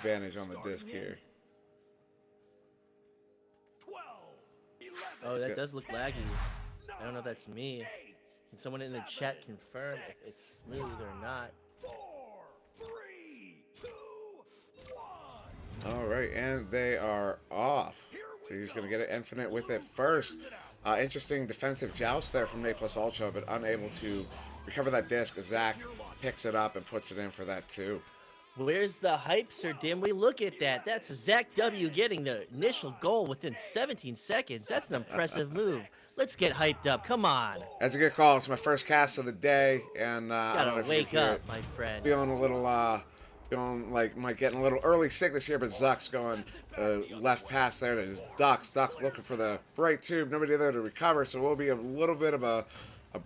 advantage on the disc here. Oh, that Yeah. does look laggy. I don't know if that's me. Can someone in the chat confirm if it's smooth or not? All right, and they are off. So he's going to get it infinite with it first. Interesting defensive joust there from Nate plus Ultra, but unable to recover that disc. Zach picks it up and puts it in for that too. Where's the hype, SirDimwi? Look at that. That's Zach W getting the initial goal within 17 seconds. That's an impressive move. Let's get hyped up. Come on. That's a good call. It's my first cast of the day, and I don't Gotta know if you can wake hear up, it. my friend. Feeling a little, feeling like might getting a little early sickness here, but Zuck's going left pass there to his Ducks. Ducks looking for the bright tube. Nobody there to recover, so it will be a little bit of a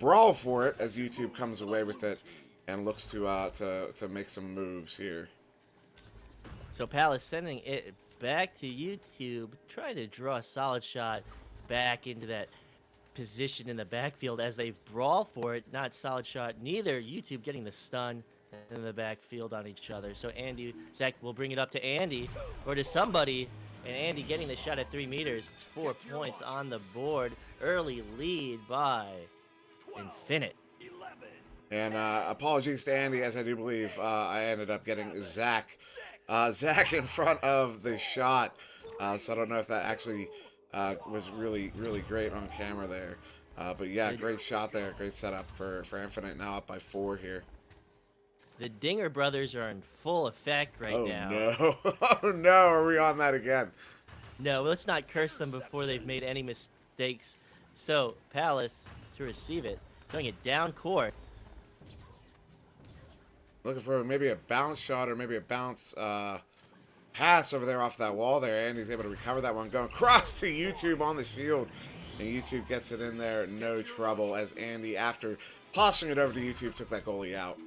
brawl for it as YouTube comes away with it and looks to make some moves here. So Palace sending it back to YouTube, trying to draw a solid shot back into that position in the backfield as they brawl for it. Not solid shot. Neither YouTube getting the stun in the backfield on each other. So Andy, Zach will bring it up to Andy or to somebody, and Andy getting the shot at 3 meters. It's 4 points on the board. Early lead by Nfinite. And apologies to Andy, as I do believe I ended up getting Zach in front of the shot. So I don't know if that actually was really great on camera there. But yeah, great shot there. Great setup for Infinite. Now up by 4 here. The Dinger brothers are in full effect right Oh now. no. Oh no, are we on that again? No, let's not curse them before they've made any mistakes. So, Palace to receive it, throwing it down court. Looking for maybe a bounce shot or maybe a bounce pass over there off that wall there. And he's able to recover that one. Going across to YouTube on the shield. And YouTube gets it in there, no trouble, as Andy, after tossing it over to YouTube, took that goalie out.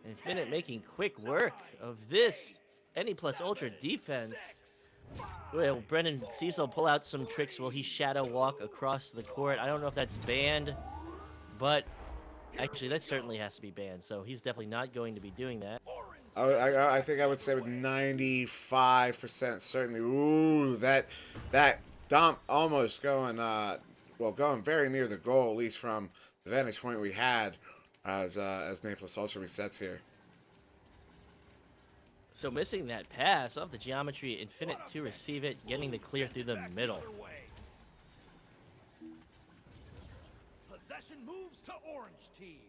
Nfinite making quick work of this Any plus Ultra defense. Will Brendan Cecil pull out some tricks? Will he shadow walk across the court? I don't know if that's banned, but actually that certainly has to be banned. So he's definitely not going to be doing that. I think I would say with 95% certainty. Ooh, that dump almost going going very near the goal, at least from the vantage point we had as Naples Ultra resets here. So missing that pass off the geometry, Nfinite to receive it, getting the clear through the middle. Possession moves to orange team.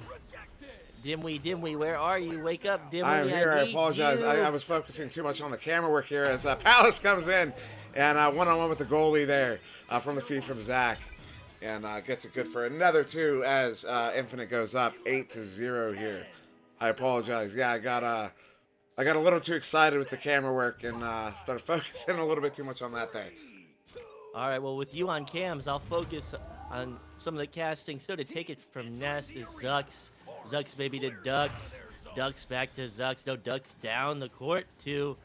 Rejected. Dimwi, where are you? Wake up, Dimwi. I am here. I apologize. I was focusing too much on the camera work here as Palace comes in and one-on-one with the goalie there from the feed from Zach. And gets it good for another 2 as Infinite goes up 8-0 here. I apologize. Yeah, I got a little too excited with the camera work and started focusing a little bit too much on that there. All right, well, with you on cams, I'll focus on some of the casting. So to take it from Nest is Zucks. Zucks maybe to Ducks. Ducks back to Zucks. No, Ducks down the court to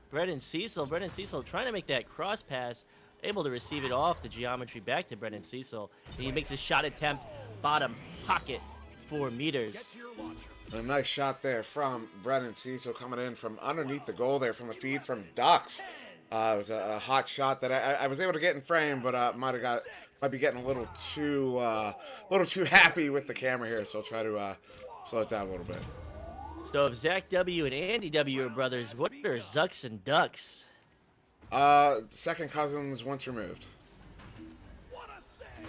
Brendan Cecil. Brendan Cecil trying to make that cross pass. Able to receive it off the geometry back to Brendan Cecil. And he makes a shot attempt. Bottom pocket, 4 meters. A nice shot there from Brendan Cecil coming in from underneath the goal there from the feed from Ducks. It was a hot shot that I was able to get in frame, but might be getting a little too happy with the camera here. So I'll try to slow it down a little bit. So if Zach W and Andy W are brothers, what are Zucks and Ducks? Second cousins once removed.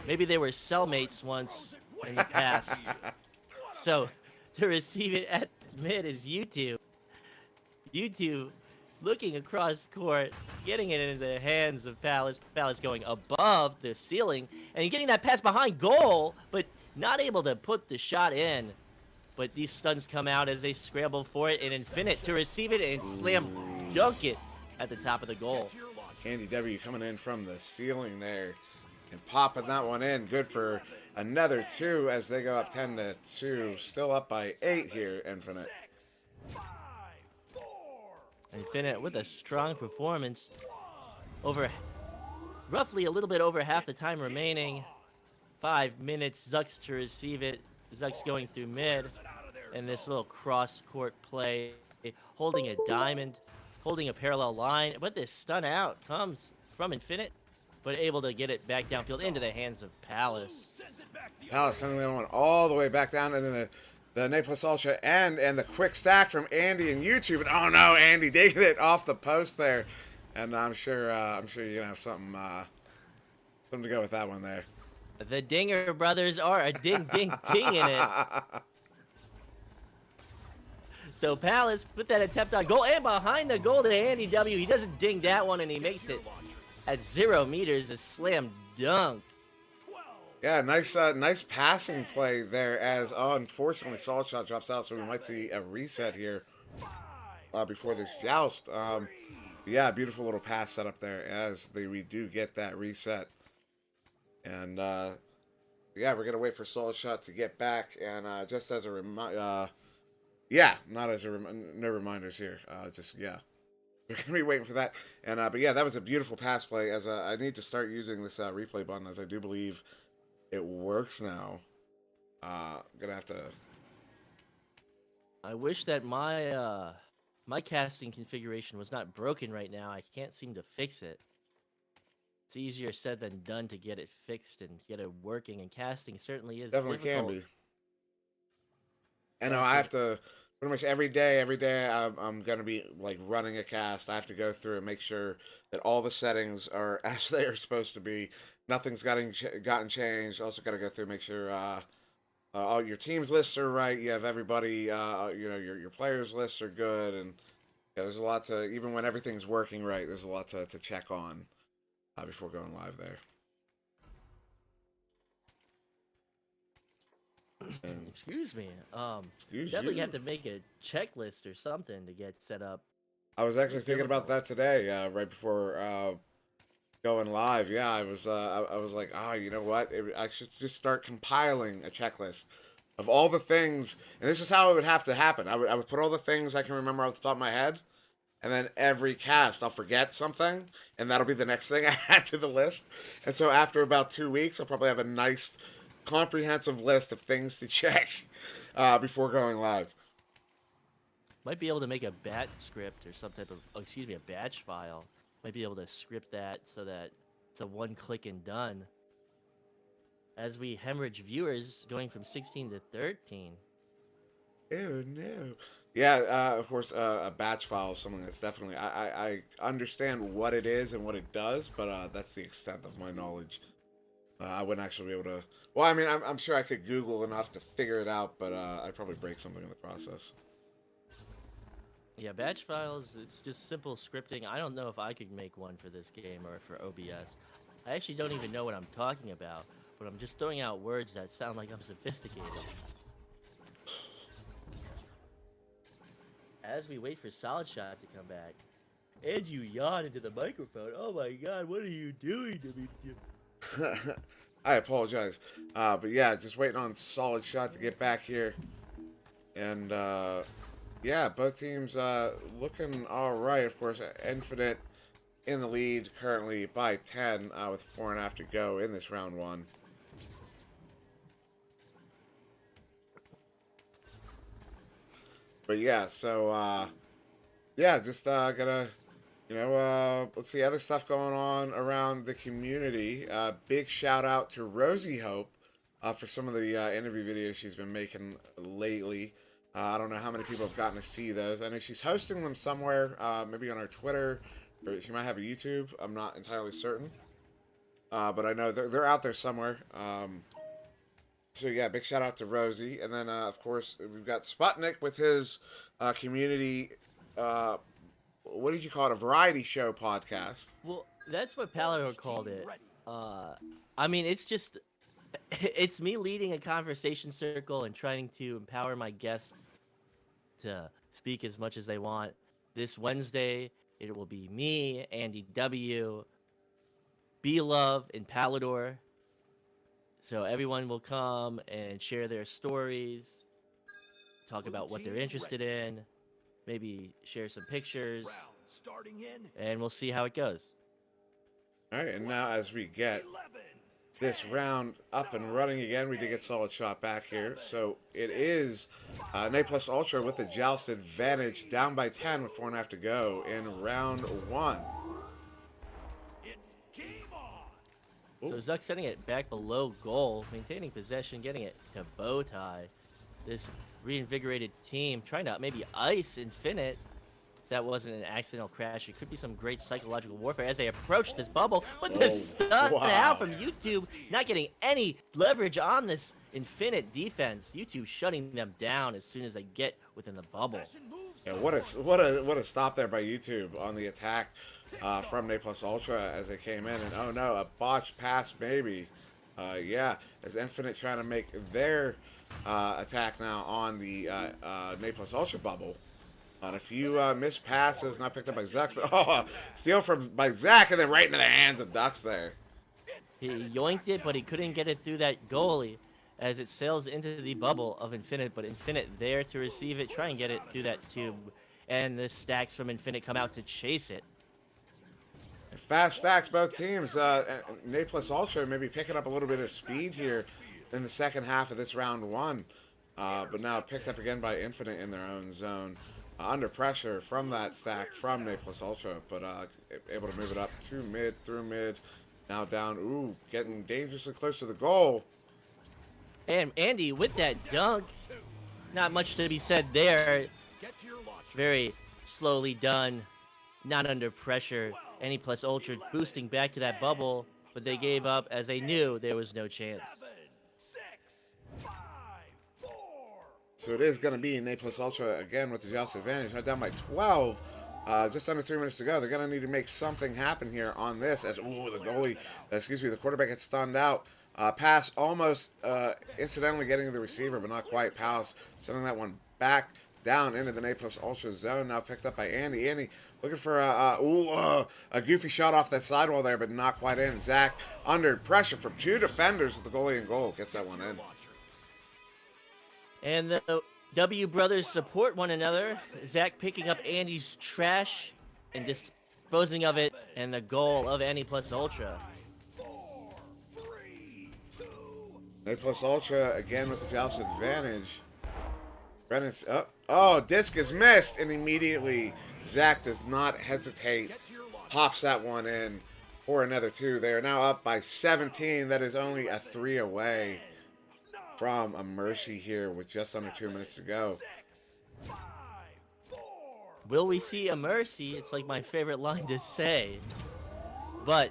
Maybe they were cellmates once in the past. So to receive it at mid is YouTube. YouTube looking across court, getting it into the hands of Palace. Palace going above the ceiling and getting that pass behind goal, but not able to put the shot in. But these stuns come out as they scramble for it, and Nfinite to receive it and slam dunk it at the top of the goal. Andy W coming in from the ceiling there and popping that one in. Good for another 2 as they go up 10-2. Still up by 8 here, Infinite. Nfinite with a strong performance. Over roughly a little bit over half the time remaining. 5 minutes. Zucks to receive it. Zucks going through mid. And this little cross-court play holding a diamond, holding a parallel line. But this stun out comes from Nfinite, but able to get it back downfield into the hands of Palace. Sends it back the Palace sending that one all the way back down, and then the Nate plus Ultra and the quick stack from Andy and YouTube. And oh no, Andy digging it off the post there, and I'm sure you're gonna have something to go with that one there. The Dinger brothers are a ding ding ding in it. So Palace put that attempt on goal, and behind the goal to Andy W. He doesn't ding that one, and he makes it at 0 meters, a slam dunk. Yeah, nice passing play there. As unfortunately, Solid Shot drops out, so we might see a reset here before this joust. Yeah, beautiful little pass setup there as we do get that reset. And yeah, we're gonna wait for Solid Shot to get back. And just as a reminder, yeah, not as a no reminders here. Just yeah, we're gonna be waiting for that. And but yeah, that was a beautiful pass play. As I need to start using this replay button, as I do believe it works now. Gonna have to. I wish that my my casting configuration was not broken right now. I can't seem to fix it. It's easier said than done to get it fixed and get it working, and casting certainly is Definitely difficult. can be. And I have to pretty much every day. I'm gonna be like running a cast. I have to go through and make sure that all the settings are as they are supposed to be. Nothing's gotten changed. Also, got to go through and make sure all your team's lists are right. You have everybody. Your players' lists are good, and yeah, there's a lot to, even when everything's working right. There's a lot to check on before going live there. And Excuse me. excuse Definitely you. have to make a checklist or something to get set up. I was actually thinking about that today, right before going live. Yeah, I was like, oh, you know what? I should just start compiling a checklist of all the things, and this is how it would have to happen. I would put all the things I can remember off the top of my head, and then every cast I'll forget something, and that'll be the next thing I add to the list. And so after about 2 weeks, I'll probably have a nice, comprehensive list of things to check before going live. Might be able to make a batch script or some type of, a batch file. Might be able to script that so that it's a one click and done. As we hemorrhage viewers going from 16 to 13. Oh no. Yeah, of course, a batch file is something that's definitely. I understand what it is and what it does, but that's the extent of my knowledge. I wouldn't actually be able to. Well, I mean, I'm sure I could Google enough to figure it out, but I'd probably break something in the process. Yeah, batch files, it's just simple scripting. I don't know if I could make one for this game or for OBS. I actually don't even know what I'm talking about, but I'm just throwing out words that sound like I'm sophisticated. As we wait for Solid Shot to come back, and you yawn into the microphone. Oh my god, what are you doing to me? I apologize. But yeah, just waiting on Solid Shot to get back here. And yeah, both teams looking all right. Of course, Nfinite in the lead currently by 10 with 4.5 to go in this round one. But yeah, so yeah, just gotta, let's see other stuff going on around the community. Big shout out to Rosie Hope for some of the interview videos she's been making lately. I don't know how many people have gotten to see those. I know she's hosting them somewhere, maybe on her Twitter, or she might have a YouTube. I'm not entirely certain, but I know they're out there somewhere. So yeah, big shout out to Rosie, and then of course we've got Sputnik with his community. What did you call it? A variety show podcast. Well, that's what Palador called it. I mean, it's just, it's me leading a conversation circle and trying to empower my guests to speak as much as they want. This Wednesday, it will be me, Andy W, B-Love, and Palador. So everyone will come and share their stories, talk about what they're interested in, maybe share some pictures, and we'll see how it goes. All right, and now as we get this round up and running again. We did get solid shot back here. So it is Na Plus Ultra with the Joust advantage, down by 10 with 4.5 to go in round 1. It's game on. So Zuck setting it back below goal, maintaining possession, getting it to bow tie. This reinvigorated team trying to maybe ice Nfinite. That wasn't an accidental crash. It could be some great psychological warfare as they approach this bubble. But the stun out from YouTube, not getting any leverage on this Nfinite defense. YouTube shutting them down as soon as they get within the bubble. Yeah, what a stop there by YouTube on the attack from Na Plus Ultra as they came in, and oh no, a botched pass maybe. Yeah, as Nfinite trying to make their attack now on the Na Plus Ultra bubble. On a few missed passes, not picked up by Zuck, but steal by Zach, and then right into the hands of Ducks there. He yoinked it, but he couldn't get it through that goalie as it sails into the bubble of Nfinite, but Nfinite there to receive it, try and get it through that tube, and the stacks from Nfinite come out to chase it. Fast stacks, both teams. Na Plus Ultra maybe picking up a little bit of speed here in the second half of this round 1, but now picked up again by Nfinite in their own zone. Under pressure from that stack from Na Plus Ultra, but able to move it up to mid, through mid, now down. Ooh, getting dangerously close to the goal. And Andy with that dunk, not much to be said there. Very slowly done, not under pressure. Na Plus Ultra boosting back to that bubble, but they gave up as they knew there was no chance. 7, 6, 5, 4. So it is going to be Na Plus Ultra again with the Joust advantage. Now down by 12. Just under 3 minutes to go. They're going to need to make something happen here on this. As the quarterback gets stunned out. Pass almost incidentally getting the receiver, but not quite. Palace sending that one back down into the Na Plus Ultra zone. Now picked up by Andy. Andy looking for a goofy shot off that sidewall there, but not quite in. Zach under pressure from 2 defenders with the goalie in goal. Gets that one in. And the W brothers support one another. Zach picking up Andy's trash and disposing of it, and the goal of Na Plus Ultra. 4, 3, 2. Na Plus Ultra again with the Joust advantage. Brennan's up. Oh, disc is missed, and immediately Zach does not hesitate. Pops that one in for another 2. They are now up by 17. That is only a 3 away from a mercy here with just under 2 minutes to go. 6, 5, 4. Will we see a mercy? It's like my favorite line to say. But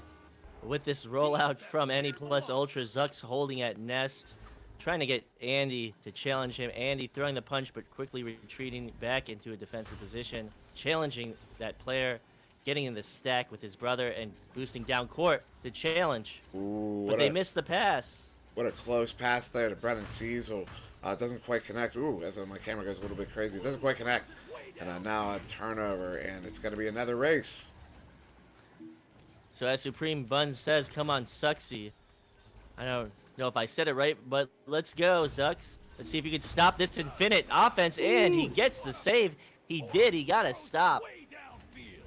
with this rollout from Na Plus Ultra, Zuck's holding at nest, trying to get Andy to challenge him. Andy throwing the punch, but quickly retreating back into a defensive position, challenging that player, getting in the stack with his brother, and boosting down court to challenge. Ooh, But they missed the pass. What a close pass there to Brennan Cecil. Doesn't quite connect. Ooh, as my camera goes a little bit crazy. It doesn't quite connect. And now a turnover, and it's going to be another race. So as Supreme Bun says, come on, Sucksy. I don't know if I said it right, but let's go, Zucks. Let's see if you can stop this Nfinite offense, and he gets the save. He did. He got to stop. Way downfield.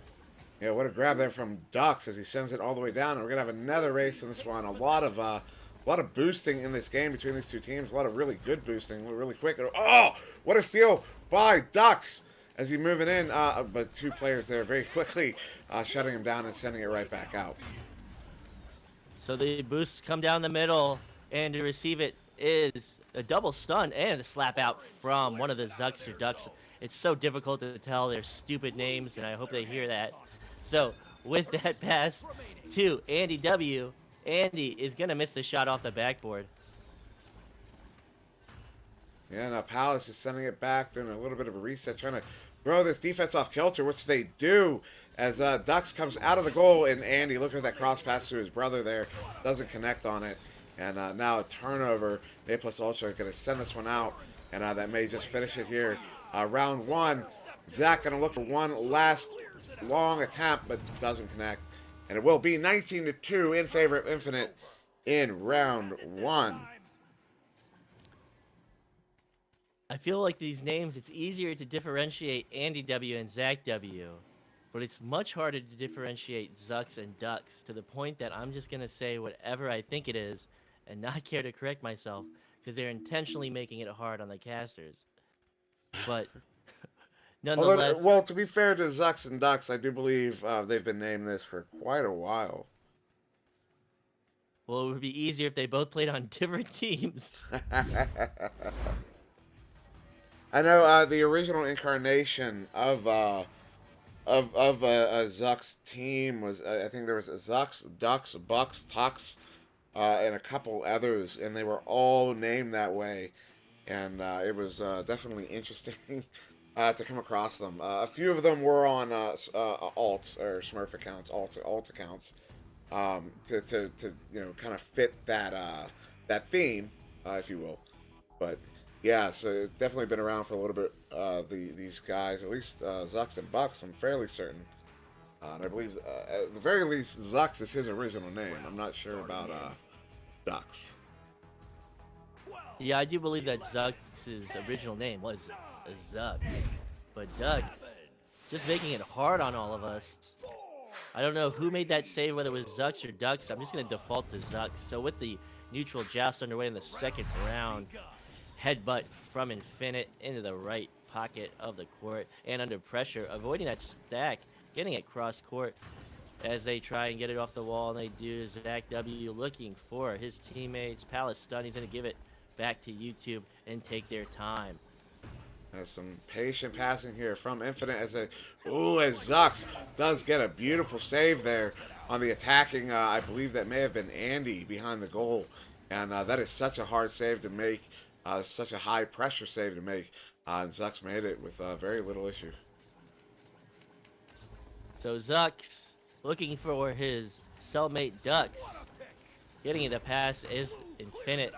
Yeah, what a grab there from Ducks as he sends it all the way down. And we're going to have another race in this one. A lot of boosting in this game between these two teams. A lot of really good boosting, really quick. Oh, what a steal by Ducks as he moving in. But 2 players there very quickly shutting him down and sending it right back out. So the boosts come down the middle, and to receive it is a double stun and a slap out from one of the Zucks or Ducks. It's so difficult to tell their stupid names, and I hope they hear that. So with that pass to Andy W., Andy is going to miss the shot off the backboard. Yeah, now Palace is sending it back, doing a little bit of a reset, trying to throw this defense off kilter, which they do, as Ducks comes out of the goal, and Andy, looking at that cross pass to his brother there, doesn't connect on it. And now a turnover. Na Plus Ultra going to send this one out, and that may just finish it here. Round 1, Zach going to look for one last long attempt, but doesn't connect. And it will be 19-2 in favor of Nfinite in round 1. I feel like these names, it's easier to differentiate Andy W. and Zach W. But it's much harder to differentiate Zucks and Ducks to the point that I'm just gonna say whatever I think it is and not care to correct myself because they're intentionally making it hard on the casters. But Although, nonetheless, well, to be fair to Zucks and Ducks, I do believe they've been named this for quite a while. well, it would be easier if they both played on different teams. I know the original incarnation of Zuck's team was I think there was Zucks, Ducks, Bucks, Tucks, and a couple others, and they were all named that way, and it was definitely interesting to come across them. A few of them were on alts or Smurf accounts, alt accounts, to kind of fit that theme, if you will. But yeah, so it's definitely been around for a little bit. These guys, at least Zucks and Bucks, I'm fairly certain. And I believe, at the very least, Zucks is his original name. I'm not sure about Ducks. Yeah, I do believe that Zucks' original name was Zuck. But Doug, just making it hard on all of us. I don't know who made that save, whether it was Zucks or Ducks. I'm just going to default to Zucks. So with the neutral joust underway in the second round, headbutt from Nfinite into the right pocket of the court and under pressure, avoiding that stack, getting it cross court as they try and get it off the wall, and they do. Zach W looking for his teammates. Palace stun. He's going to give it back to YouTube and take their time. There's some patient passing here from Infinite as Zucks does get a beautiful save there on the attacking. I believe that may have been Andy behind the goal, and that is such a hard save to make, such a high pressure save to make, and Zucks made it with very little issue. So Zucks looking for his cellmate Ducks, getting the pass is Infinite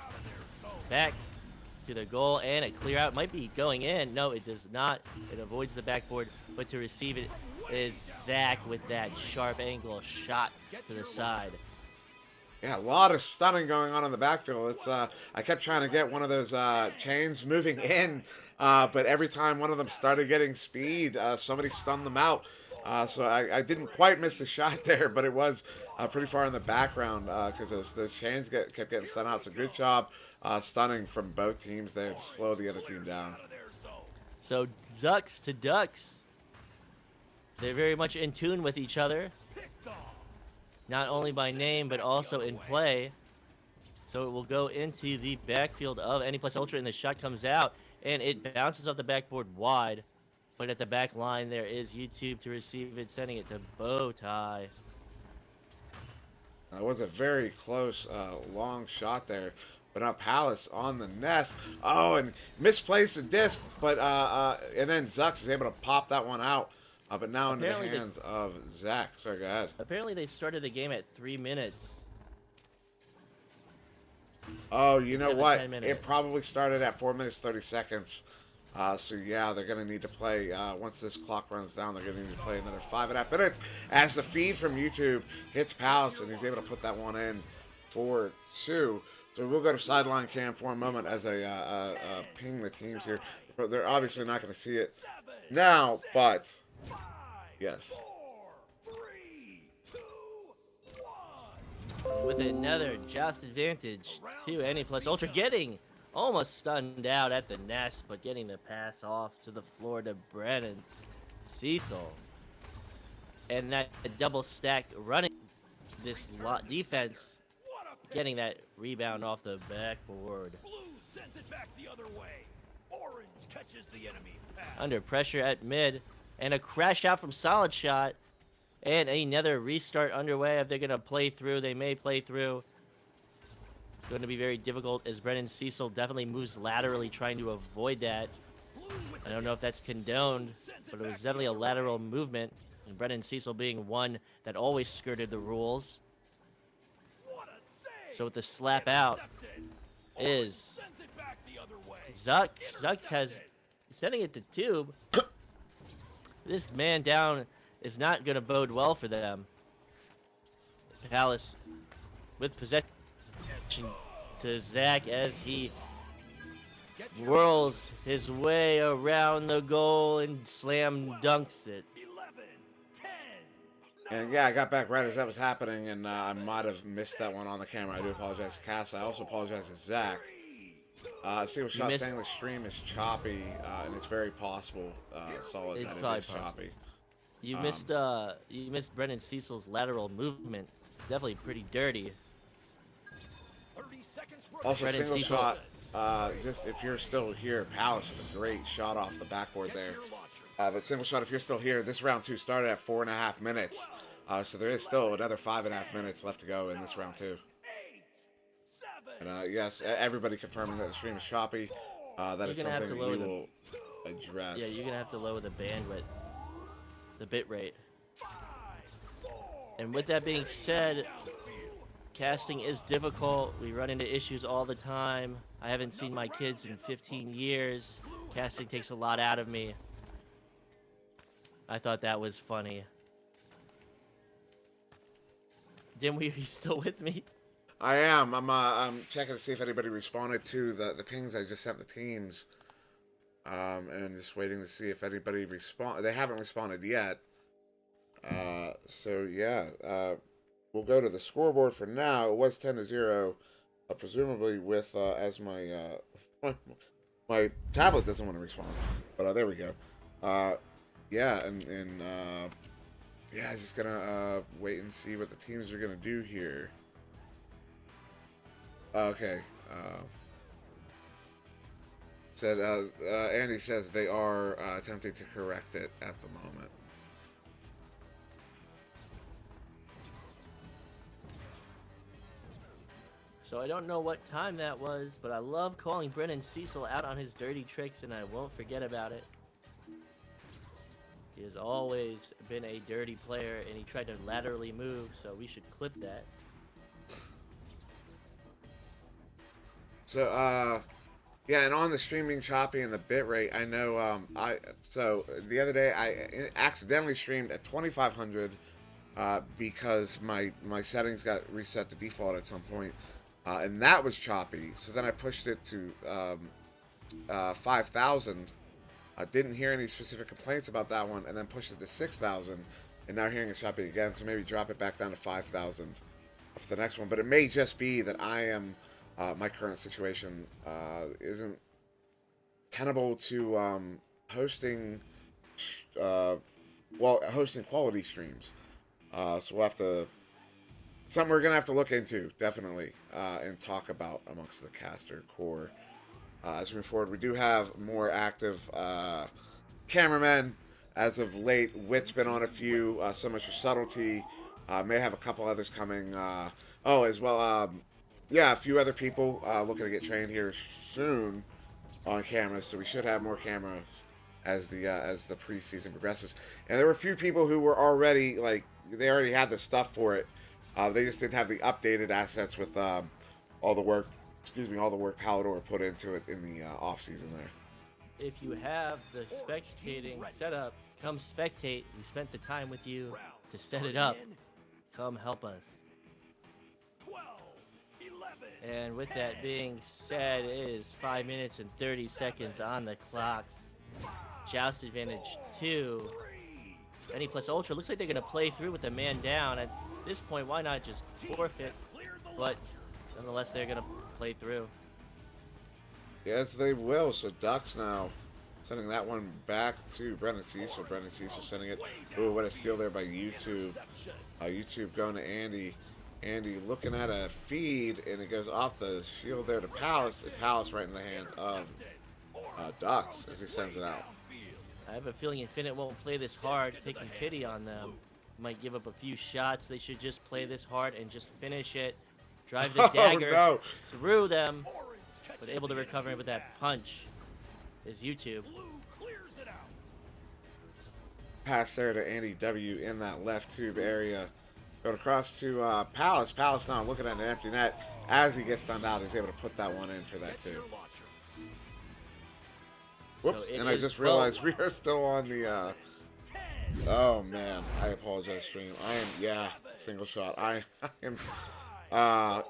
back to the goal, and a clear out might be going in. No, it does not. It avoids the backboard, but to receive it is Zach with that sharp angle shot to the side. Yeah, a lot of stunning going on in the backfield. It's I kept trying to get one of those chains moving in, but every time one of them started getting speed, somebody stunned them out. So I didn't quite miss a shot there, but it was pretty far in the background because those chains kept getting stunned out. So good job stunning from both teams there to slow the other team down. So Zucks to Ducks, they're very much in tune with each other, not only by name but also in play. So it will go into the backfield of Anyplus Ultra, and the shot comes out, and it bounces off the backboard wide. But at the back line, there is YouTube to receive it, sending it to Bowtie. That was a very close, long shot there. But now Palace on the nest. Oh, and misplaced the disc, but and then Zucks is able to pop that one out. But now into the hands of Zach. Sorry, go ahead. Apparently, they started the game at 3 minutes. Oh, you know what? It probably started at 4 minutes 30 seconds. So yeah, they're gonna need to play once this clock runs down. They're gonna need to play another 5.5 minutes as the feed from YouTube hits Palace, and he's able to put that one in for 2. So we'll go to sideline cam for a moment as I ping the teams here. But they're obviously not going to see it now, but yes. With another joust advantage to Anyplus Ultra, getting almost stunned out at the nest, but getting the pass off to the floor to Brennan Cecil. And that double stack running this defense, getting that rebound off the backboard. Blue sends it back the other way. Orange catches the enemy pass. Under pressure at mid, and a crash out from Solid Shot, and another restart underway. If they're gonna play through, they may play through. It's going to be very difficult as Brennan Cecil definitely moves laterally, trying to avoid that. I don't know if that's condoned, but it was definitely a lateral movement, and Brennan Cecil being one that always skirted the rules. So with the slap out is Zucks. Zucks has sending it to Tube. This man down is not going to bode well for them. Palace with possession to Zach as he whirls his way around the goal and slam dunks it. And yeah, I got back right as that was happening, and I might have missed that one on the camera. I do apologize to Cass. I also apologize to Zach. Single shot missed- saying the stream is choppy, and it's very possible, Solid, It's that it probably is possible. choppy. You missed Brennan Cecil's lateral movement. It's definitely pretty dirty. 30 seconds Also, Brennan single Cecil. shot, just if you're still here, Palace with a great shot off the backboard there. But single shot, if you're still here, this round 2 started at 4.5 minutes. So there is still another 5.5 minutes left to go in this round 2. And yes, everybody confirming that the stream is choppy. That is something we will address. Yeah, you're gonna have to lower the bandwidth, the bit rate. And with that being said, casting is difficult. We run into issues all the time. I haven't seen my kids in 15 years. Casting takes a lot out of me. I thought that was funny. Dimwi, are you still with me? I am. I'm checking to see if anybody responded to the pings I just sent the teams. And just waiting to see if anybody respond. They haven't responded yet. So yeah, we'll go to the scoreboard for now. It was 10-0, presumably with as my my tablet doesn't want to respond, but there we go. Yeah, and yeah, just gonna wait and see what the teams are gonna do here. Okay. Said Andy says they are attempting to correct it at the moment. So I don't know what time that was, but I love calling Brennan Cecil out on his dirty tricks, and I won't forget about it. He has always been a dirty player, and he tried to laterally move, so we should clip that. So, yeah, and on the streaming choppy and the bitrate, I know, so the other day I accidentally streamed at 2500 because my settings got reset to default at some point, and that was choppy. So then I pushed it to 5000. I didn't hear any specific complaints about that one, and then pushed it to 6000, and now hearing it's choppy again. So maybe drop it back down to 5000 for the next one. But it may just be that I am. My current situation isn't tenable to hosting hosting quality streams. So we'll have to something we're gonna have to look into definitely and talk about amongst the caster core as we move forward. We do have more active cameramen as of late. Wit's been on a few. So much for subtlety. May have a couple others coming. As well. Yeah, a few other people looking to get trained here soon on cameras, so we should have more cameras as the preseason progresses. And there were a few people who were already they already had the stuff for it. They just didn't have the updated assets with all the work Palador put into it in the off season there. If you have the spectating set up, come spectate. We spent the time with you to set it up. Come help us. And with that being said, it is 5 minutes and 30 seconds on the clock. Joust advantage 2. Any plus ultra. Looks like they're going to play through with a man down. At this point, why not just forfeit? But nonetheless, they're going to play through. Yes, they will. So Ducks now sending that one back to Brennan Cecil. Brennan Cecil sending it. Ooh, what a steal there by YouTube. YouTube going to Andy. Andy looking at a feed, and it goes off the shield there to Palace. And Palace right in the hands of Ducks as he sends it out. I have a feeling Nfinite won't play this hard, taking pity on them. Might give up a few shots. They should just play this hard and just finish it. Drive the dagger through them, but able to recover with that punch is YouTube. Pass there to Andy W in that left tube area. Going across to Palace. Palace now looking at an empty net. As he gets stunned out, he's able to put that one in for that too. Whoops, So and I just realized we are still on the... Oh, man. I apologize, stream. Single shot. I am...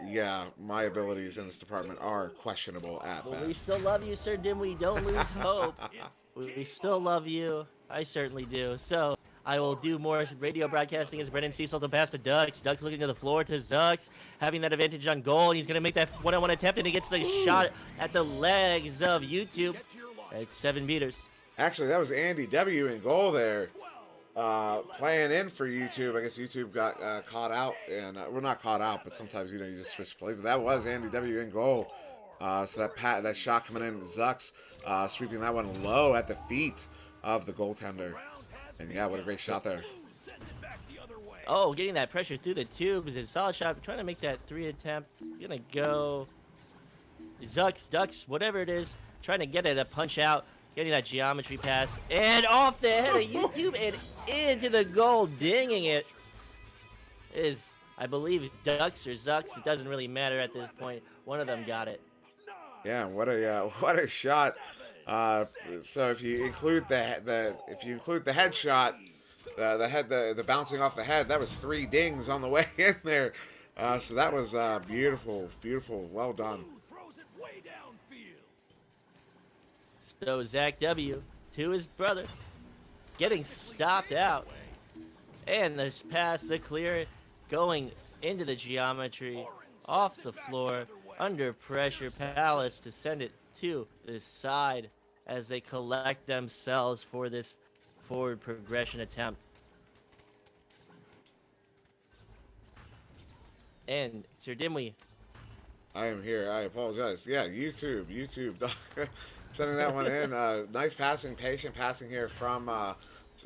yeah, my abilities in this department are questionable at best. We still love you, SirDimwi. Don't lose hope. We still love you. I certainly do. So, I will do more radio broadcasting as Brendan Cecil to pass to Ducks. Ducks looking to the floor to Zucks, having that advantage on goal, and he's going to make that one-on-one attempt, and he gets the shot at the legs of YouTube at 7 meters. Actually, that was Andy W in goal there, playing in for YouTube. I guess YouTube got caught out, and we're not caught out, but sometimes you just switch plays. But that was Andy W in goal. So that shot coming in, Zucks sweeping that one low at the feet of the goaltender, and yeah, what a great shot there. Oh, getting that pressure through the tubes is a solid shot. Trying to make that 3 attempt. Gonna go Zucks, Ducks, whatever it is. Trying to get it a punch out. Getting that geometry pass. And off the head of YouTube and into the goal. Dinging it is, I believe, Ducks or Zucks. It doesn't really matter at this point. One of them got it. Yeah, what a shot. So if you include the headshot, the bouncing off the head, that was 3 dings on the way in there. So that was beautiful, well done. So Zach W to his brother, getting stopped out, and the pass, the clear, going into the geometry, off the floor, under pressure. Palace to send it to the side as they collect themselves for this forward progression attempt. And SirDimwi. I am here. I apologize. Yeah, YouTube, sending that one in. Nice passing, patient passing here from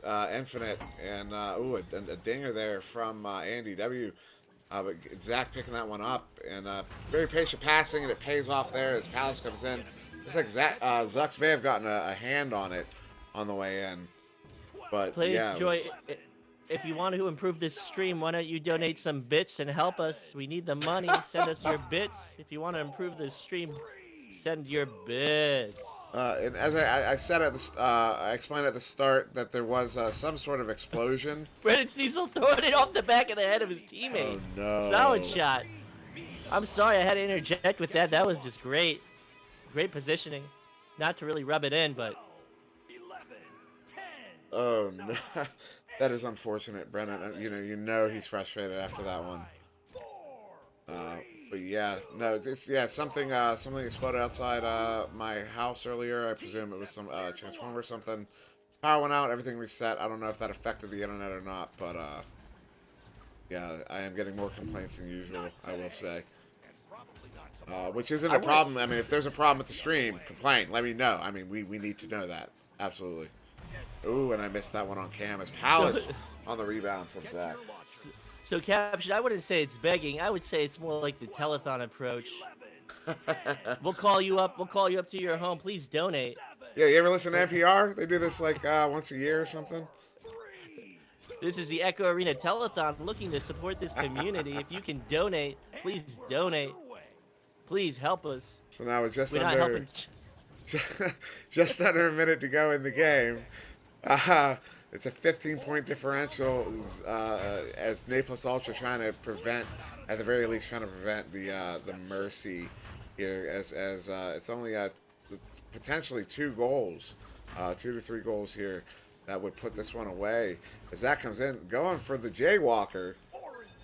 Nfinite, and a dinger there from Andy W. But Zach picking that one up, and very patient passing, and it pays off there as Palace comes in. Looks like Zucks may have gotten a hand on it on the way in, but yeah. Joy, if you want to improve this stream, why don't you donate some bits and help us? We need the money. Send us your bits. If you want to improve this stream, send your bits. And as I said I explained at the start that there was some sort of explosion. Brendan Cecil throwing it off the back of the head of his teammate. Oh no! Solid shot. I'm sorry I had to interject with that. That was just great. Great positioning. Not to really rub it in, but. Oh no! That is unfortunate, Brennan. You know he's frustrated after that one. But yeah, no, something exploded outside my house earlier. I presume it was some transformer or something. Power went out, everything reset. I don't know if that affected the internet or not, but yeah, I am getting more complaints than usual, I will say. Which isn't a problem. I mean, if there's a problem with the stream, complain. Let me know. I mean, we need to know that. Absolutely. Ooh, and I missed that one on cam as Palace on the rebound from Zach. So, Caption, I wouldn't say it's begging. I would say it's more like the telethon approach. We'll call you up. We'll call you up to your home. Please donate. Yeah, you ever listen to NPR? They do this like once a year or something. This is the Echo Arena Telethon looking to support this community. If you can donate, please donate. Please help us. So now it's just We're not under helping. just under a minute to go in the game. It's a 15-point differential as Naples Ultra trying to prevent, at the very least, the mercy here. As it's only potentially 2 goals, 2 to 3 goals here that would put this one away. As that comes in, going for the Jaywalker,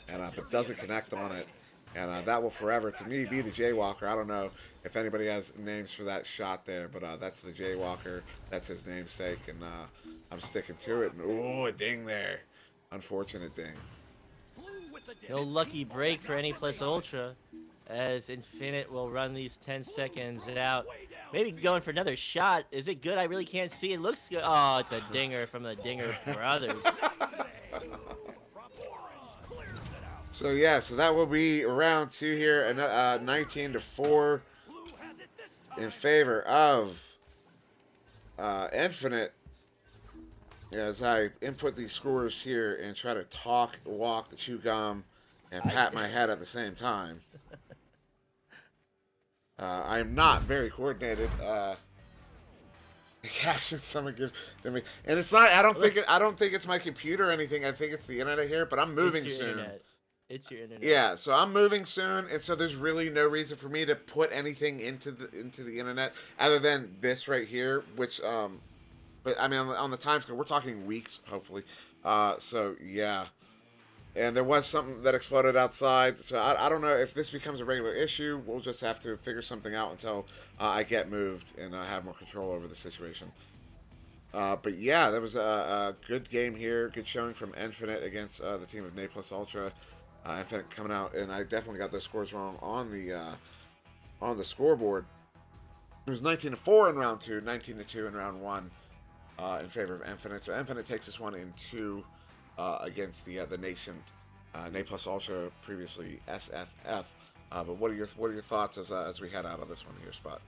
and but doesn't connect on it. And that will forever, to me, be the Jaywalker. I don't know if anybody has names for that shot there, but that's the Jaywalker. That's his namesake, and I'm sticking to it. And, ooh, a ding there. Unfortunate ding. No lucky break for Any Plus Ultra, as Nfinite will run these 10 seconds out. Maybe going for another shot. Is it good? I really can't see. It looks good. Oh, it's a dinger from the Dinger Brothers. So yeah, so that will be round 2 here, and 19-4 in favor of Nfinite. As I input these scores here and try to talk, walk, chew gum, and pat my head at the same time. I am not very coordinated. Caption someone gives to me, and it's not. I don't think it's my computer or anything. I think it's the internet here. But I'm moving soon. Internet. It's your internet. Yeah, so I'm moving soon, and so there's really no reason for me to put anything into the internet other than this right here, which But I mean, on the time scale, we're talking weeks, hopefully. So yeah. And there was something that exploded outside, so I don't know if this becomes a regular issue. We'll just have to figure something out until I get moved and I have more control over the situation. But yeah, that was a good game here. Good showing from Nfinite against the team of Ne Plus Ultra. Nfinite coming out, and I definitely got those scores wrong on the scoreboard. It was 19-4 in round 2, 19-2 in round 1 in favor of Nfinite. So Nfinite takes this one in 2 against the Nation Ne Plus Ultra, previously SFF. But what are your thoughts as we head out of this one here, Spot?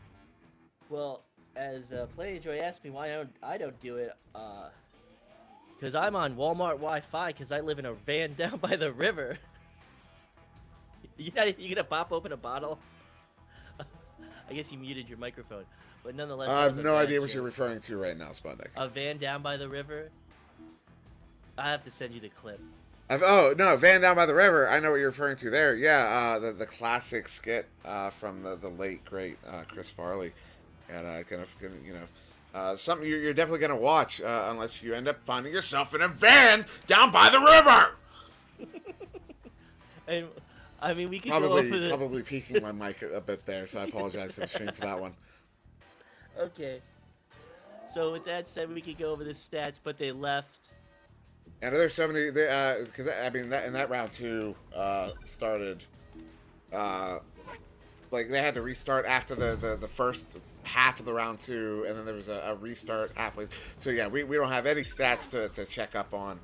Well, as Play Joy asked me why I don't do it, because I'm on Walmart Wi-Fi because I live in a van down by the river. You gonna pop open a bottle? I guess you muted your microphone, but nonetheless. I have no idea what you're referring to right now, Sputnik. A van down by the river. I have to send you the clip. Oh no, Van Down by the River. I know what you're referring to there. Yeah, the classic skit from the late great Chris Farley, and something you're definitely gonna watch unless you end up finding yourself in a van down by the river. And I mean, we could probably peaking my mic a bit there, so I apologize to the stream for that one. Okay. So with that said, we could go over the stats, but they left. And there's so many, because I mean, in that round 2 started, like they had to restart after the first half of the round 2, and then there was a restart halfway. So yeah, we don't have any stats to check up on,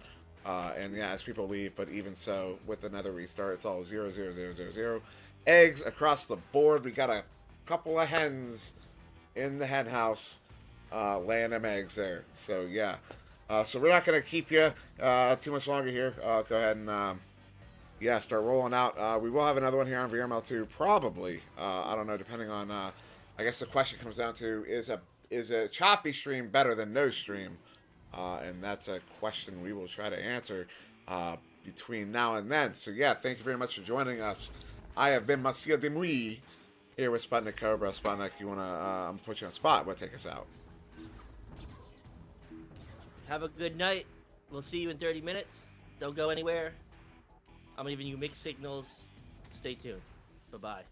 and yeah, as people leave, but even so, with another restart, it's all 0, 0, 0, 0, 0. Eggs across the board. We got a couple of hens in the hen house laying them eggs there. So yeah. So we're not going to keep you too much longer here. Go ahead and, start rolling out. We will have another one here on VRML 2, probably. I don't know, depending on, I guess the question comes down to, is a choppy stream better than no stream? And that's a question we will try to answer between now and then. So yeah, thank you very much for joining us. I have been SirDimwi here with Sputnik Cobra. Sputnik, you want to, I'm going to put you on spot. What take us out? Have a good night. We'll see you in 30 minutes. Don't go anywhere. I'm giving you mixed signals. Stay tuned. Bye-bye.